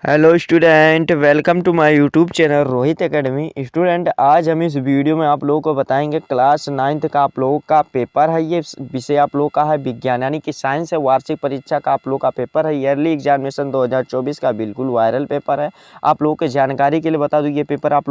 Hello student, welcome to my YouTube channel Rohit academy. Student, आज हम इस वीडियो में आप लोगों को बताएंगे क्लास 9th का आप लोगों का पेपर है। ये विषय आप लोगों का है विज्ञान यानी कि साइंस है। वार्षिक परीक्षा का आप लोगों का पेपर है। ईयरली एग्जामिनेशन 2024 का बिल्कुल वायरल पेपर है। आप लोगों के जानकारी के लिए बता दूँ, ये पेपर आप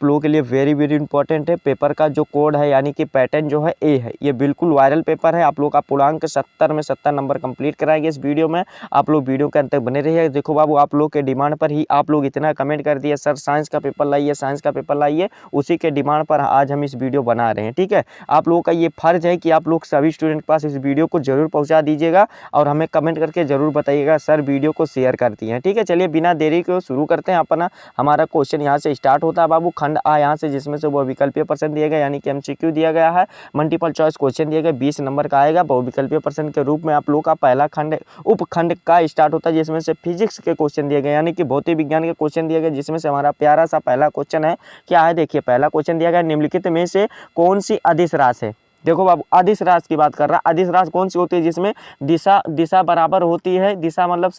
लोगों के लिए वेरी वेरी इंपॉर्टेंट है। पेपर का जो कोड है यानी कि पैटर्न जो है ए है। ये बिल्कुल वायरल पेपर है। आप लोग का पूर्णांक 70 में 70 नंबर कंप्लीट कराएंगे इस वीडियो में। आप लोग वीडियो के अंत तक बने रहिए। देखो बाबू, आप लोग के डिमांड पर ही आप लोग इतना कमेंट कर दिए, सर साइंस का पेपर लाइए, साइंस का पेपर लाइए। उसी के डिमांड पर आज हम इस वीडियो बना रहे हैं। ठीक है, आप लोगों का ये फर्ज है कि आप लोग सभी स्टूडेंट के पास इस वीडियो को जरूर पहुंचा दीजिएगा और हमें कमेंट करके जरूर बताइएगा सर वीडियो को शेयर कर दिए हैं। ठीक है, चलिए बिना देरी के शुरू करते हैं अपना। हमारा क्वेश्चन यहाँ से स्टार्ट होता है बाबू। खंड आ यहाँ से, जिसमें से वो विकल्पीय प्रश्न दिए गए यानी कि एमसीक्यू दिया गया है। मल्टीपल चॉइस क्वेश्चन दिए गए, 20 नंबर का आएगा। बहुविकल्पीय प्रश्न के रूप में आप लोग का पहला खंड उपखंड का स्टार्ट होता है, जिसमें से फिजिक्स के क्वेश्चन दिए गए यानी कि भौतिक विज्ञान के क्वेश्चन दिए गए। जिसमें से हमारा प्यारा सा पहला क्वेश्चन है, क्या है देखिए। पहला क्वेश्चन दिया गया, निम्नलिखित में से कौन सी अदिश राशि है। देखो बाबू, अदिश राशि की बात कर रहा है। अदिश राशि कौन सी होती है, जिसमें दिशा दिशा बराबर होती है। दिशा मतलब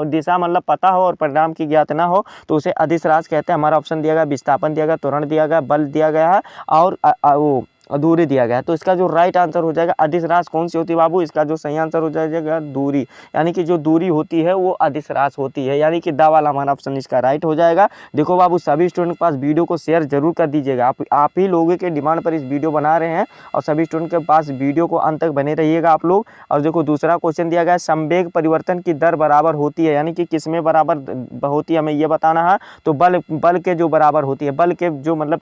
दिशा मतलब पता हो और परिणाम की ज्ञात ना हो तो उसे अदिश राशि कहते हैं। हमारा ऑप्शन दिया गया विस्थापन दिया गया, त्वरण दिया गया, बल दिया गया है और वो दूरी दिया गया है। तो इसका जो राइट आंसर हो जाएगा, अदिश राशि कौन सी होती है बाबू, इसका जो सही आंसर हो जाएगा दूरी। यानी कि जो दूरी होती है वो अदिश राशि होती है, यानी कि दा वाला हमारा ऑप्शन इसका राइट हो जाएगा। देखो बाबू, सभी स्टूडेंट के पास वीडियो को शेयर जरूर कर दीजिएगा। आप ही लोगों के डिमांड पर इस वीडियो बना रहे हैं और सभी स्टूडेंट के पास वीडियो को अंत तक बने रहिएगा आप लोग। और देखो दूसरा क्वेश्चन दिया गया है, संवेग परिवर्तन की दर बराबर होती है, यानी कि किसमें बराबर होती है हमें ये बताना है। तो बल के जो बराबर होती है, बल के जो मतलब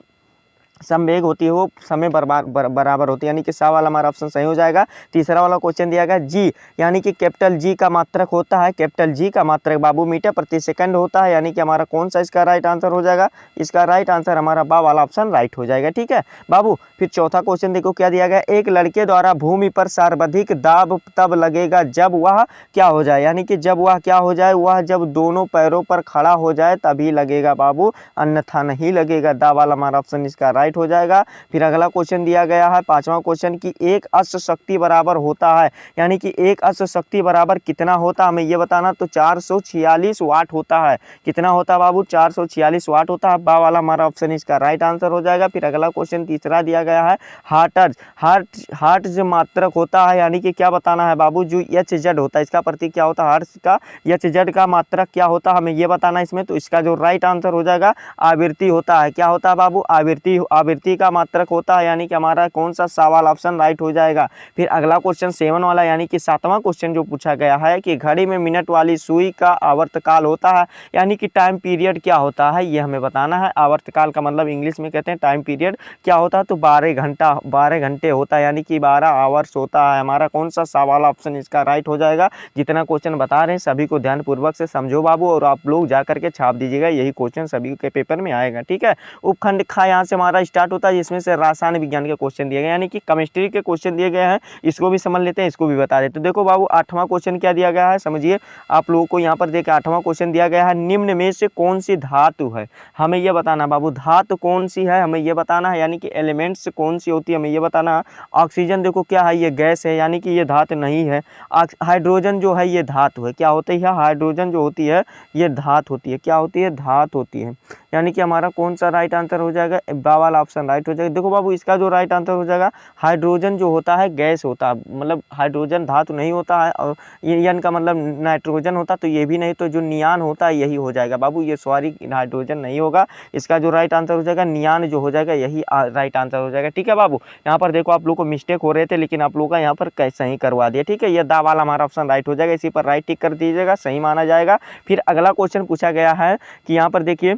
संवेग होती है वो समय बराबर होती है, यानी कि सा वाला हमारा ऑप्शन सही हो जाएगा। तीसरा वाला क्वेश्चन दिया गया जी, यानी कि कैपिटल जी का मात्रक होता है। कैपिटल जी का मात्रक बाबू मीटर प्रति सेकंड होता है, यानी कि हमारा कौन सा इसका राइट आंसर हो जाएगा। इसका राइट आंसर हमारा बा वाला ऑप्शन राइट हो जाएगा। ठीक है बाबू, फिर चौथा क्वेश्चन देखो क्या दिया गया। एक लड़के द्वारा भूमि पर सर्वाधिक दाब तब लगेगा जब वह क्या हो जाए, यानी कि जब वह क्या हो जाए, वह जब दोनों पैरों पर खड़ा हो जाए तभी लगेगा बाबू, अन्यथा नहीं लगेगा। दा वाला हमारा ऑप्शन इसका राइट हो जाएगा। फिर अगला क्वेश्चन दिया गया है पांचवा क्वेश्चन की एक अश्व शक्ति बराबर होता है, यानी कि एक अश्व शक्ति बराबर कितना होता है हमें ये बताना। तो 446 वाट होता है। कितना होता है बाबू, 446 वाट होता है। बा वाला हमारा ऑप्शन इसका राइट आंसर हो जाएगा। फिर अगला क्वेश्चन तीसरा दिया गया है, हर्ट्ज मात्रक होता है, यानी कि क्या बताना है बाबू, जो एच जेड होता है इसका प्रतीक क्या होता है, हर्ट्ज का एच जेड का मात्रक क्या होता है हमें ये बताना इसमें। तो इसका जो राइट आंसर हो जाएगा आवृत्ति होता है। क्या होता है बाबू, आवृत्ति का मात्रक होता है, यानी कि हमारा कौन सा सवाल ऑप्शन राइट हो जाएगा। फिर अगला क्वेश्चन 7 वाला, यानी कि सातवां क्वेश्चन जो पूछा गया है कि घड़ी में मिनट वाली सुई का आवर्तकाल होता है, यानी कि टाइम पीरियड क्या होता है ये हमें बताना है। आवर्तकाल का मतलब इंग्लिश में कहते हैं टाइम पीरियड क्या होता है। तो 12 घंटे होता है, यानी कि 12 आवर्स होता है। हमारा कौन सा सवाल ऑप्शन इसका राइट हो जाएगा। जितना क्वेश्चन बता रहे हैं सभी को ध्यानपूर्वक से समझो बाबू, और आप लोग जा करके छाप दीजिएगा, यही क्वेश्चन सभी के पेपर में आएगा। ठीक है, उपखंड खा यहाँ से हमारा स्टार्ट होता है, जिसमें से रसायन विज्ञान के क्वेश्चन दिए गए यानी कि केमिस्ट्री के क्वेश्चन दिए गए हैं। इसको भी समझ लेते हैं, इसको भी बता देते। तो देखो बाबू, आठवां क्वेश्चन क्या दिया गया है समझिए। आप लोगों को यहाँ पर देखिए आठवां क्वेश्चन दिया गया है, निम्न में से कौन सी धातु है हमें यह बताना बाबू। धातु कौन सी है हमें यह बताना है, यानी कि एलिमेंट्स कौन सी होती है हमें यह बताना है। ऑक्सीजन देखो क्या है, ये गैस है, यानी कि ये धातु नहीं है। हाइड्रोजन जो है ये धातु है। क्या होती है, हाइड्रोजन जो होती है ये धातु होती है। क्या होती है, धातु होती है। यानी कि हमारा कौन सा राइट आंसर हो जाएगा, बा वाला ऑप्शन राइट हो जाएगा। देखो बाबू, इसका जो राइट आंसर हो जाएगा, हाइड्रोजन जो होता है गैस होता है, मतलब हाइड्रोजन धातु नहीं होता है। और यन का मतलब नाइट्रोजन होता, तो ये भी नहीं, तो जो नियान होता है यही हो जाएगा बाबू। ये सॉरी, हाइड्रोजन नहीं होगा। इसका जो राइट आंसर हो जाएगा नियान जो हो जाएगा, यही राइट आंसर हो जाएगा। ठीक है बाबू, यहाँ पर देखो आप लोग को मिस्टेक हो रहे थे, लेकिन आप लोग का यहाँ पर कैसे ही करवा दिया। ठीक है, ये दा वाला हमारा ऑप्शन राइट हो जाएगा, इसी पर राइट टिक कर दीजिएगा, सही माना जाएगा। फिर अगला क्वेश्चन पूछा गया है कि यहाँ पर देखिए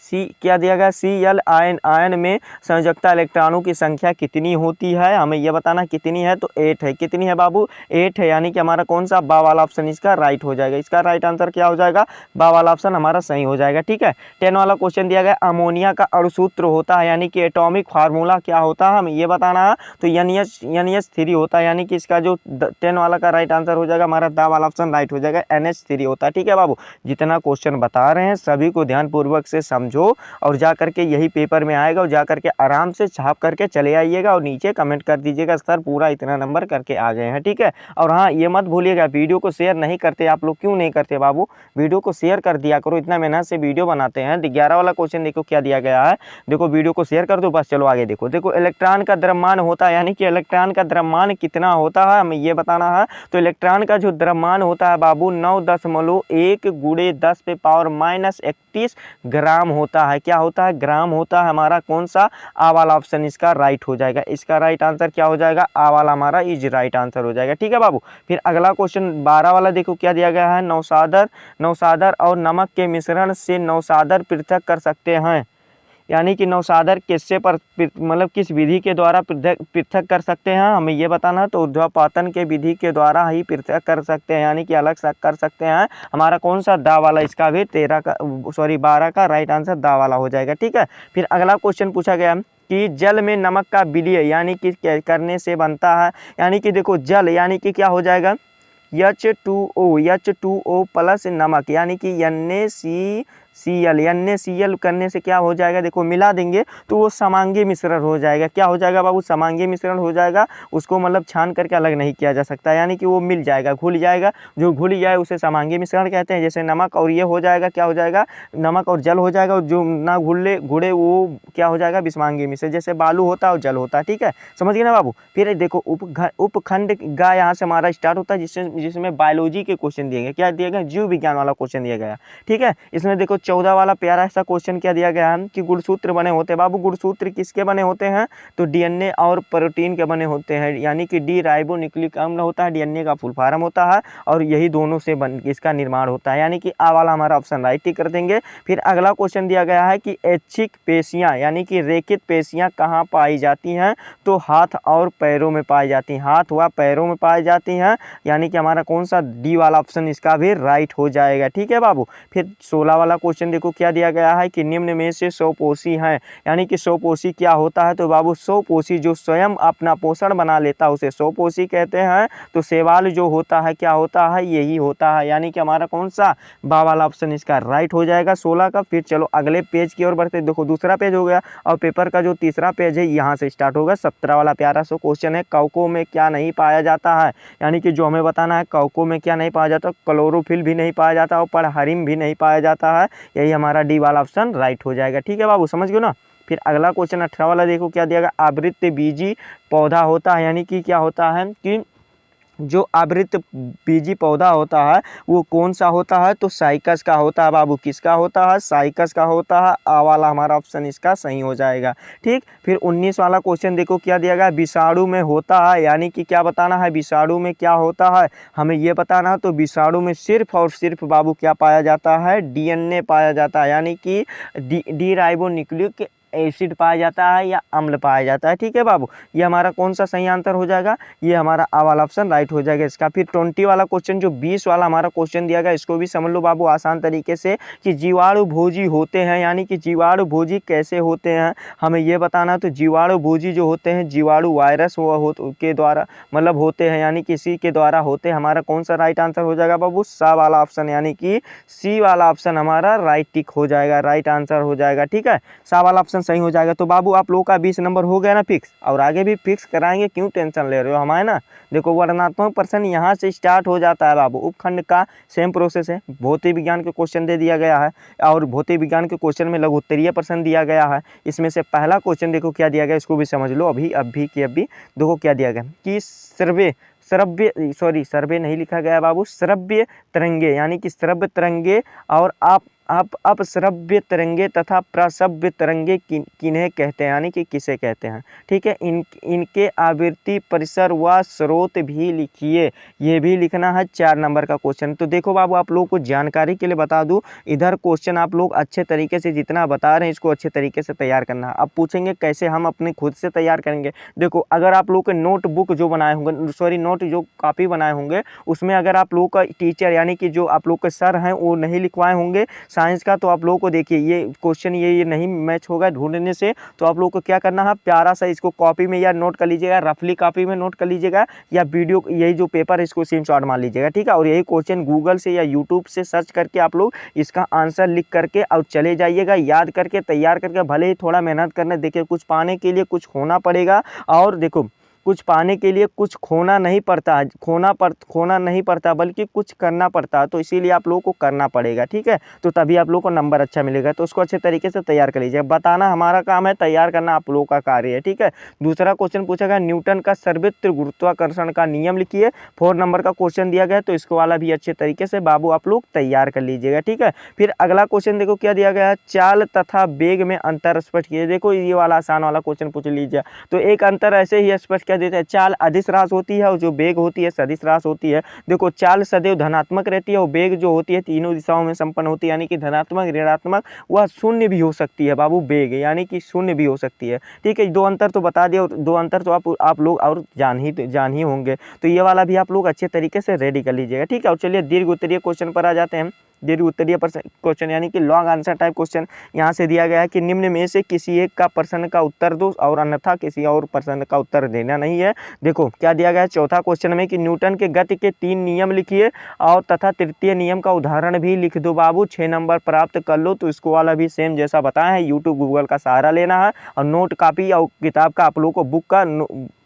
सी क्या दिया गया, Cl आयन में संयोजकता इलेक्ट्रॉनों की संख्या कितनी होती है हमें यह बताना कितनी है। तो 8 है। कितनी है बाबू, 8 है, यानी कि हमारा कौन सा बा वाला ऑप्शन इसका राइट हो जाएगा। इसका राइट आंसर क्या हो जाएगा, बा वाला ऑप्शन हमारा सही हो जाएगा। ठीक है, 10 वाला क्वेश्चन दिया गया, अमोनिया का अणुसूत्र होता है, यानी कि एटॉमिक फार्मूला क्या होता है हमें ये बताना है। तो NH3 होता है, यानी कि इसका जो 10 वाला का राइट आंसर हो जाएगा हमारा दा वाला ऑप्शन राइट हो जाएगा, NH3 होता है। ठीक है बाबू, जितना क्वेश्चन बता रहे हैं सभी को ध्यानपूर्वक से समझो समझो और जा करके यही पेपर में आएगा, और जा करके आराम से छाप करके चले आइएगा और नीचे कमेंट कर दीजिएगा सर पूरा इतना नंबर करके आ गए हैं, ठीक है। और हाँ, ये मत भूलिएगा वीडियो को शेयर नहीं करते आप लोग, क्यों नहीं करते बाबू, वीडियो को शेयर कर दिया करो, इतना मेहनत से वीडियो बनाते हैं। 11 वाला क्वेश्चन देखो क्या दिया गया है, देखो वीडियो को शेयर कर दो बस। चलो आगे देखो, देखो इलेक्ट्रॉन का द्रव्यमान होता है, यानी कि इलेक्ट्रॉन का द्रव्यमान कितना होता है हमें ये बताना है। तो इलेक्ट्रॉन का जो द्रव्यमान होता है बाबू 9.1 × 10⁻31 ग्राम होता है। क्या होता है, ग्राम होता है। हमारा कौन सा, आ वाला ऑप्शन इसका राइट हो जाएगा। इसका राइट आंसर क्या हो जाएगा, आ वाला हमारा इज राइट आंसर हो जाएगा, ठीक है बाबू। फिर अगला क्वेश्चन 12 वाला देखो क्या दिया गया है, नौशादर और नमक के मिश्रण से नौशादर पृथक कर सकते हैं, यानी कि नौशादर किससे पर मतलब किस विधि के द्वारा पृथक कर सकते हैं हमें ये बताना है। तो ऊर्ध्वपातन के विधि के द्वारा ही पृथक कर सकते हैं, यानी कि अलग से कर सकते हैं। हमारा कौन सा, दा वाला, इसका भी 12 का राइट आंसर दा वाला हो जाएगा, ठीक है। फिर अगला क्वेश्चन पूछा गया कि जल में नमक का विलय यानी कि करने से बनता है, यानी कि देखो जल यानी कि क्या हो जाएगा, H2O प्लस नमक, यानी कि NaCl करने से क्या हो जाएगा, देखो मिला देंगे तो वो समांगी मिश्रण हो जाएगा। क्या हो जाएगा बाबू, समांगी मिश्रण हो जाएगा। उसको मतलब छान करके अलग नहीं किया जा सकता, यानी कि वो मिल जाएगा, घुल जाएगा। जो घुल जाए उसे समांगी मिश्रण कहते हैं। जैसे नमक और ये हो जाएगा, क्या हो जाएगा, नमक और जल हो जाएगा, और जो ना घुले वो क्या हो जाएगा, विषमांगी मिश्रण। जैसे बालू होता है और जल होता है, ठीक है, समझ गए ना बाबू। फिर देखो उपखंड गा यहाँ से हमारा स्टार्ट होता है, जिसमें बायोलॉजी के क्वेश्चन दिए गए। क्या दिए गए, जीव विज्ञान वाला क्वेश्चन दिया गया, ठीक है। इसमें देखो 14 वाला प्यारा सा क्वेश्चन क्या दिया गया है कि गुणसूत्र बने होते हैं। बाबू गुणसूत्र किसके बने होते हैं, तो डीएनए और प्रोटीन के बने होते हैं, यानी कि डी राइबो न्यूक्लिक अम्ल होता है, डीएनए का फुल फॉर्म होता है, और यही दोनों से इसका निर्माण होता है, यानी कि आ वाला हमारा ऑप्शन राइट ही कर देंगे। फिर अगला क्वेश्चन दिया गया है कि ऐच्छिक पेशियां यानी कि रेखित पेशियां कहाँ पाई जाती हैं, तो हाथ और पैरों में पाई जाती हैं, हाथ व पैरों में पाई जाती हैं, यानी कि हमारा कौन सा, डी वाला ऑप्शन इसका भी राइट हो जाएगा, ठीक है बाबू। फिर 16 वाला क्वेश्चन देखो क्या दिया गया है कि निम्न में से स्वपोषी हैं, यानी कि स्वपोषी क्या होता है, तो बाबू स्वपोषी जो स्वयं अपना पोषण बना लेता है उसे स्वपोषी कहते हैं। तो शैवाल जो होता है क्या होता है, यही होता है, यानी कि हमारा कौन सा, बा वाला ऑप्शन इसका राइट हो जाएगा 16 का। फिर चलो अगले पेज की ओर बढ़ते, देखो दूसरा पेज हो गया, और पेपर का जो तीसरा पेज है यहाँ से स्टार्ट होगा। 17 वाला प्यारा सा क्वेश्चन है, कवकों में क्या नहीं पाया जाता है, यानी कि जो हमें बताना है कवकों में क्या नहीं पाया जाता, क्लोरोफिल भी नहीं पाया जाता और परहरिम भी नहीं पाया जाता है, यही हमारा डी वाला ऑप्शन राइट हो जाएगा, ठीक है बाबू, समझ गए ना। फिर अगला क्वेश्चन 18 वाला देखो क्या दिया गया, आवृत्त बीजी पौधा होता है, यानी कि क्या होता है कि जो आवृत्त बीजी पौधा होता है वो कौन सा होता है, तो साइकस का होता है बाबू। किसका होता है, साइकस का होता है, आ वाला हमारा ऑप्शन इसका सही हो जाएगा, ठीक। फिर 19 वाला क्वेश्चन देखो क्या दिया गया, विषाणु में होता है, यानी कि क्या बताना है, विषाणु में क्या होता है हमें ये बताना है। तो विषाणु में सिर्फ और सिर्फ बाबू क्या पाया जाता है, डीएनए पाया जाता है, यानी कि डी राइबो न्यूक्लिक एसिड पाया जाता है या अम्ल पाया जाता है, ठीक है बाबू। ये हमारा कौन सा सही आंसर हो जाएगा, ये हमारा आ वाला ऑप्शन राइट हो जाएगा इसका। फिर 20 वाला क्वेश्चन जो 20 वाला हमारा क्वेश्चन दिया गया, इसको भी समझ लो बाबू आसान तरीके से कि जीवाणु भोजी होते हैं, यानी कि जीवाणु भोजी कैसे होते हैं हमें ये बताना। तो जीवाणु भोजी जो होते हैं, जीवाणु वायरस के द्वारा मतलब होते हैं, यानी किसी के द्वारा होते हैं। हमारा कौन सा राइट आंसर हो जाएगा बाबू, सा वाला ऑप्शन, यानी कि सी वाला ऑप्शन हमारा राइट टिक हो जाएगा, राइट आंसर हो जाएगा, ठीक है, सा वाला ऑप्शन सही हो जाएगा। तो बाबू आप लोगों का 20 नंबर हो गया ना फिक्स, और आगे भी फिक्स कराएंगे, क्यों टेंशन ले रहे हो हमारे ना। देखो वर्णनात्मक प्रश्न यहाँ से स्टार्ट हो जाता है बाबू। उपखंड का सेम प्रोसेस है, भौतिक विज्ञान के क्वेश्चन दे दिया गया है, और भौतिक विज्ञान के क्वेश्चन में लघु उत्तरीय प्रश्न दिया गया है। इसमें से पहला क्वेश्चन देखो क्या दिया गया, इसको भी समझ लो अभी देखो क्या दिया गया कि सर्वे नहीं लिखा गया बाबू, श्रव्य तरंगे, यानी कि श्रव्य तरंगे और अपश्रव्य तरंगे तथा प्रश्रव्य तरंगे किन्हें कहते हैं, यानी कि किसे कहते हैं, ठीक है। इनके आवृत्ति परिसर व स्रोत भी लिखिए, ये भी लिखना है 4 नंबर का क्वेश्चन। तो देखो बाबू आप लोगों को जानकारी के लिए बता दूं, इधर क्वेश्चन आप लोग अच्छे तरीके से जितना बता रहे हैं इसको अच्छे तरीके से तैयार करना है। अब पूछेंगे कैसे, हम अपने खुद से तैयार करेंगे। देखो अगर आप लोग के नोटबुक जो बनाए होंगे, नोट जो कॉपी बनाए होंगे, उसमें अगर आप लोग का टीचर यानी कि जो आप लोग के सर हैं वो नहीं लिखवाए होंगे, साइंस का। तो आप लोगों को देखिए ये क्वेश्चन ये नहीं मैच होगा ढूंढने से, तो आप लोगों को क्या करना है, प्यारा सा इसको कॉपी में या नोट कर लीजिएगा, रफली कॉपी में नोट कर लीजिएगा, या वीडियो यही जो पेपर है इसको स्क्रीनशॉट मार लीजिएगा, ठीक है। और यही क्वेश्चन गूगल से या यूट्यूब से सर्च करके आप लोग इसका आंसर लिख करके और चले जाइएगा, याद करके तैयार करके। भले ही थोड़ा मेहनत करना, देखिए कुछ पाने के लिए कुछ खोना पड़ेगा, और देखो कुछ पाने के लिए कुछ खोना नहीं पड़ता, खोना नहीं पड़ता, बल्कि कुछ करना पड़ता है। तो इसीलिए आप लोगों को करना पड़ेगा, ठीक है। तो तभी आप लोगों को नंबर अच्छा मिलेगा। तो उसको अच्छे तरीके से तैयार कर लीजिए। बताना हमारा काम है, तैयार करना आप लोगों का कार्य है, ठीक है। दूसरा क्वेश्चन पूछा गया, न्यूटन का सर्वत्र गुरुत्वाकर्षण का नियम लिखिए। 4 नंबर का क्वेश्चन दिया गया, तो इसको वाला भी अच्छे तरीके से बाबू आप लोग तैयार कर लीजिएगा, ठीक है। फिर अगला क्वेश्चन देखो क्या दिया गया है, चाल तथा वेग में अंतर स्पष्ट कीजिए। देखो ये वाला आसान वाला क्वेश्चन पूछ लीजिए। तो एक अंतर ऐसे ही स्पष्ट कर देते हैं, चाल अदिश राशि होती है और जो वेग होती है सदिश राशि होती है। देखो चाल सदैव धनात्मक रहती है और वेग जो होती है तीनों दिशाओं में संपन्न होती है, यानी कि धनात्मक, ऋणात्मक, वह शून्य भी हो सकती है बाबू, वेग यानी कि शून्य भी हो सकती है, ठीक है। 2 अंतर तो बता दिया, और 2 अंतर तो आप लोग और जान ही होंगे। तो ये वाला भी आप लोग अच्छे तरीके से रेडी कर लीजिएगा, ठीक है। और चलिए दीर्घ उत्तरीय क्वेश्चन पर आ जाते हैं। दीर्घ उत्तरीय क्वेश्चन यानी कि लॉन्ग आंसर टाइप क्वेश्चन यहाँ से दिया गया है कि निम्न में से किसी एक का प्रश्न का उत्तर दो और अन्यथा किसी और प्रश्न का उत्तर देना नहीं है। देखो क्या दिया गया है चौथा क्वेश्चन में कि न्यूटन के गति के 3 नियम लिखिए और तथा तृतीय नियम का उदाहरण भी लिख दो बाबू, 6 नंबर प्राप्त कर लो। तो इसको वाला भी सेम जैसा बताया है, यूट्यूब गूगल का सहारा लेना है और नोट कॉपी और किताब का आप लोगों को बुक का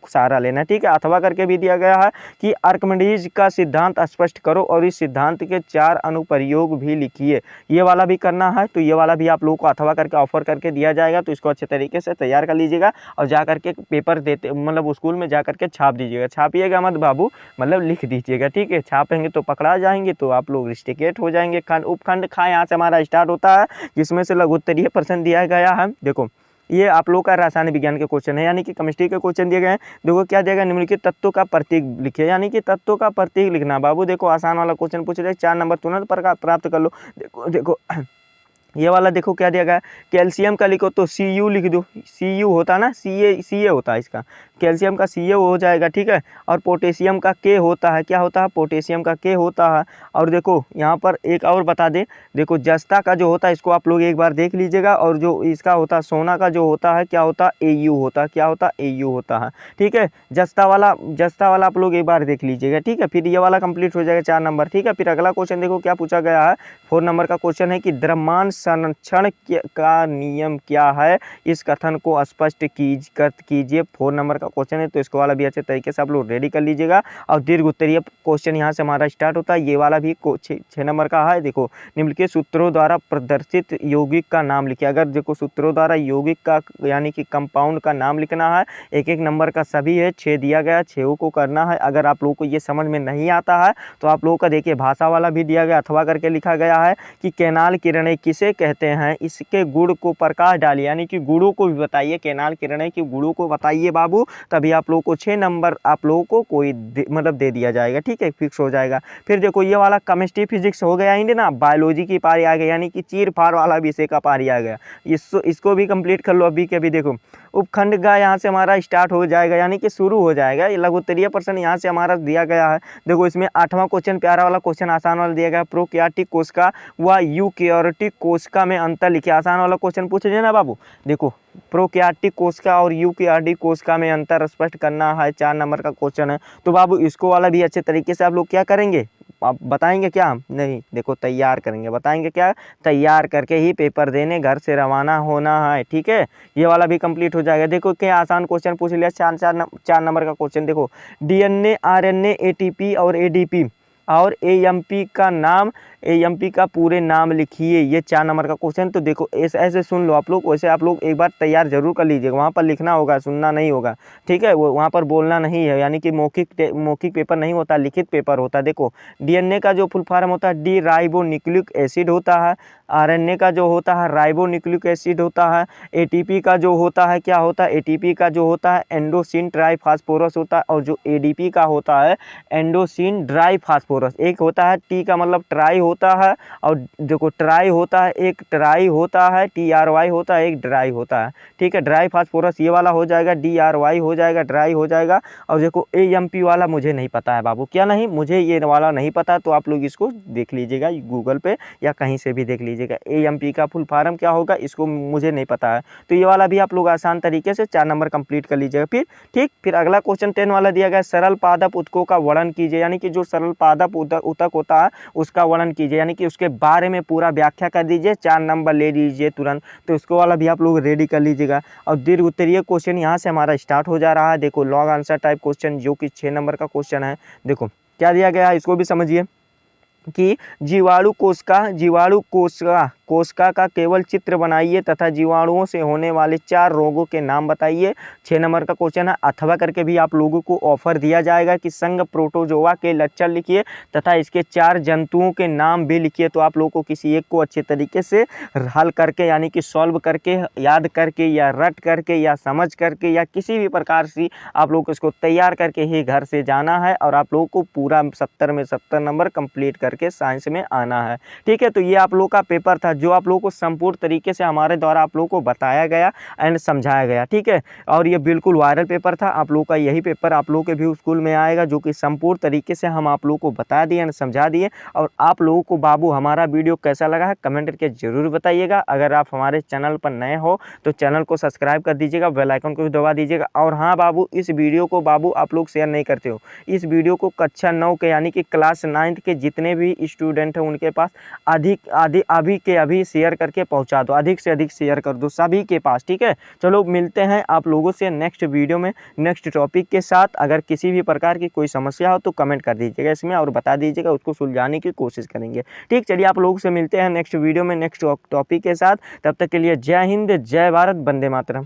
सहारा लेना है, ठीक है। अथवा करके भी दिया गया है कि आर्किमिडीज का सिद्धांत स्पष्ट करो और इस सिद्धांत के 4 अनुप्रयोग भी लिखिए। ये वाला भी करना है, तो ये वाला भी आप लोगों को अथवा करके ऑफर करके दिया जाएगा। तो इसको अच्छे तरीके से तैयार कर लीजिएगा और जा करके पेपर देते मतलब स्कूल में जा करके छाप दीजिएगा। छापिएगा मत बाबू, मतलब लिख दीजिएगा, ठीक है। छापेंगे तो पकड़ा जाएंगे, तो आप लोग रिस्टिकेट हो जाएंगे। खंड उपखंड खा यहाँ से हमारा स्टार्ट होता है, जिसमें से लघु उत्तरीय प्रश्न दिया गया है। देखो ये आप लोग का रसायन विज्ञान के क्वेश्चन है, यानी कि केमिस्ट्री के क्वेश्चन दिए गए हैं। देखो क्या दिया गया, निम्नलिखित तत्वों का प्रतीक लिखिए, यानी कि तत्वों का प्रतीक लिखना बाबू। देखो आसान वाला क्वेश्चन पूछ रहे, 4 नंबर तुरंत प्राप्त कर लो। देखो ये वाला देखो क्या दिया गया, कैल्शियम का लिखो तो Cu लिख दो। Cu होता ना, Ca होता है इसका, कैल्शियम का Ca हो जाएगा, ठीक है। और पोटेशियम का K होता है, क्या होता है, पोटेशियम का K होता है। और देखो यहाँ पर एक और बता दे, देखो जस्ता का जो होता है इसको आप लोग एक बार देख लीजिएगा। और जो इसका होता है सोना का जो होता है क्या होता है, Au होता है, क्या होता है, Au होता है, ठीक है। जस्ता वाला आप लोग एक बार देख लीजिएगा, ठीक है। फिर ये वाला कंप्लीट हो जाएगा 4 नंबर, ठीक है। फिर अगला क्वेश्चन देखो क्या पूछा गया है, 4 नंबर का क्वेश्चन है कि द्रव्यमान संरक्षण का नियम क्या है, इस कथन को स्पष्ट कीजिए। 4 नंबर का क्वेश्चन है, तो इसको वाला भी अच्छे तरीके से आप लोग रेडी कर लीजिएगा। और दीर्घ उत्तरीय क्वेश्चन यहाँ से हमारा स्टार्ट होता है, ये वाला भी 6 नंबर का है। देखो निम्नलिखित सूत्रों द्वारा प्रदर्शित यौगिक का नाम लिखिए। अगर देखो सूत्रों द्वारा यौगिक का यानी कि कंपाउंड का नाम लिखना है, 1-1 नंबर का सभी है, 6 दिया गया, 6 को करना है। अगर आप लोगों को ये समझ में नहीं आता है तो आप लोगों का देखिए भाषा वाला भी दिया गया, अथवा करके लिखा गया है कि कैनाल किरणें किसे कहते हैं, इसके गुण को प्रकाश डालिए, यानी कि गुणों को भी बताइए, कैनाल किरणें की गुणों को बताइए बाबू। तभी आप लोगों को 6 नंबर आप लोगों को कोई मतलब दे दिया जाएगा, ठीक है, फिक्स हो जाएगा। फिर देखो ये वाला केमिस्ट्री फिजिक्स हो गया इंडिया ना, बायोलॉजी की पारी आ गई, यानी कि चीर फाड़ वाला विषय का पारी आ गया। इसको भी कंप्लीट कर लो अभी के अभी। देखो उपखंड का यहाँ से हमारा स्टार्ट हो जाएगा, यानी कि शुरू हो जाएगा। ये लघु उत्तरीय प्रश्न यहाँ से हमारा दिया गया है। देखो इसमें 8वां क्वेश्चन प्यारा वाला क्वेश्चन आसान वाला दिया गया, प्रोकैरियोटिक कोशिका व यूकैरियोटिक कोशिका में अंतर लिखिए। आसान वाला क्वेश्चन पूछ रहे ना बाबू। देखो प्रोकैरियोटिक कोशिका और यूकैरियोटिक कोशिका में अंतर स्पष्ट करना है, 4 नंबर का क्वेश्चन है। तो बाबू इसको वाला भी अच्छे तरीके से आप लोग क्या करेंगे, आप बताएंगे क्या, नहीं देखो तैयार करेंगे, बताएंगे क्या, तैयार करके ही पेपर देने घर से रवाना होना है, ठीक है। ये वाला भी कंप्लीट हो जाएगा। देखो क्या आसान क्वेश्चन पूछ लिया, 4 नंबर का क्वेश्चन। देखो DNA, RNA, ATP और ADP और AMP का नाम, AMP का पूरे नाम लिखिए। ये 4 नंबर का क्वेश्चन। तो देखो ऐसे सुन लो आप लोग, वैसे आप लोग एक बार तैयार जरूर कर लीजिएगा, वहाँ पर लिखना होगा, सुनना नहीं होगा, ठीक है। वो वहाँ पर बोलना नहीं है, यानी कि मौखिक पेपर नहीं होता, लिखित पेपर होता है। देखो DNA का जो फुल फॉर्म होता है डी राइबो न्यूक्लिक एसिड होता है, RNA का जो होता है राइबो न्यूक्लिक एसिड होता है, ATP का जो होता है क्या होता है, ATP का जो होता है एंडोसिन ट्राईफास्फोरस होता है, और जो ADP का होता है एंडोसिन ड्राईफास्फोरस। एक होता है T का मतलब ट्राई होता है, और देखो ट्राई होता है, एक ट्राई होता है, TRY होता है, एक ड्राई होता है, ठीक है। ड्राई फास्फोरस ये वाला हो जाएगा, DRY हो जाएगा, ड्राई हो जाएगा। और देखो AMP वाला मुझे नहीं पता है बाबू, क्या नहीं, मुझे ये वाला नहीं पता, तो आप लोग इसको देख लीजिएगा गूगल पे या कहीं से भी देख लीजिएगा। दीजिएगा। AMP का फुल फॉर्म क्या होगा इसको मुझे नहीं पता है, तो ये वाला भी आप लोग आसान तरीके से 4 नंबर कंप्लीट कर लीजिएगा। फिर ठीक, फिर अगला क्वेश्चन 10 वाला दिया गया, सरल पादप ऊतकों का वर्णन कीजिए, यानी कि जो सरल पादप ऊतक होता है उसका वर्णन कीजिए, यानी कि उसके बारे में पूरा व्याख्या कर दीजिए, 4 नंबर ले लीजिए तुरंत। तो इसको वाला भी आप लोग रेडी कर लीजिएगा। और दीर्घ उत्तरीय क्वेश्चन यहाँ से हमारा स्टार्ट हो जा रहा है। देखो लॉन्ग आंसर टाइप क्वेश्चन जो कि 6 नंबर का क्वेश्चन है। देखो क्या दिया गया है इसको भी समझिए कि जीवाणु कोशिका का केवल चित्र बनाइए तथा जीवाणुओं से होने वाले 4 रोगों के नाम बताइए। 6 नंबर का क्वेश्चन है। अथवा करके भी आप लोगों को ऑफर दिया जाएगा कि संघ प्रोटोजोआ के लक्षण लिखिए तथा इसके 4 जंतुओं के नाम भी लिखिए। तो आप लोगों को किसी एक को अच्छे तरीके से हल करके यानी कि सॉल्व करके, याद करके या रट करके या समझ करके या किसी भी प्रकार से आप लोग इसको तैयार करके ही घर से जाना है और आप लोगों को पूरा 70 में 70 नंबर कंप्लीट करके साइंस में आना है। ठीक है, तो ये आप लोग का पेपर था जो आप लोगों को संपूर्ण तरीके से हमारे द्वारा आप लोगों को बताया गया एंड समझाया गया। ठीक है, और ये बिल्कुल वायरल पेपर था। आप लोगों का यही पेपर आप लोगों के भी स्कूल में आएगा जो कि संपूर्ण तरीके से हम आप लोगों को बता दिए एंड समझा दिए। और आप लोगों को बाबू हमारा वीडियो कैसा लगा है कमेंट करके जरूर बताइएगा। अगर आप हमारे चैनल पर नए हो तो चैनल को सब्सक्राइब कर दीजिएगा, बेल आइकन को भी दबा दीजिएगा। और हाँ बाबू, इस वीडियो को बाबू आप लोग शेयर नहीं करते हो, इस वीडियो को कक्षा 9 के यानी कि क्लास 9 के जितने भी स्टूडेंट हैं उनके पास अभी के अभी शेयर करके पहुंचा दो, अधिक से अधिक शेयर कर दो सभी के पास। ठीक है, चलो मिलते हैं आप लोगों से नेक्स्ट वीडियो में नेक्स्ट टॉपिक के साथ। अगर किसी भी प्रकार की कोई समस्या हो तो कमेंट कर दीजिएगा इसमें और बता दीजिएगा, उसको सुलझाने की कोशिश करेंगे। ठीक, चलिए आप लोगों से मिलते हैं नेक्स्ट वीडियो में नेक्स्ट टॉपिक के साथ। तब तक के लिए जय हिंद, जय भारत, वंदे मातरम।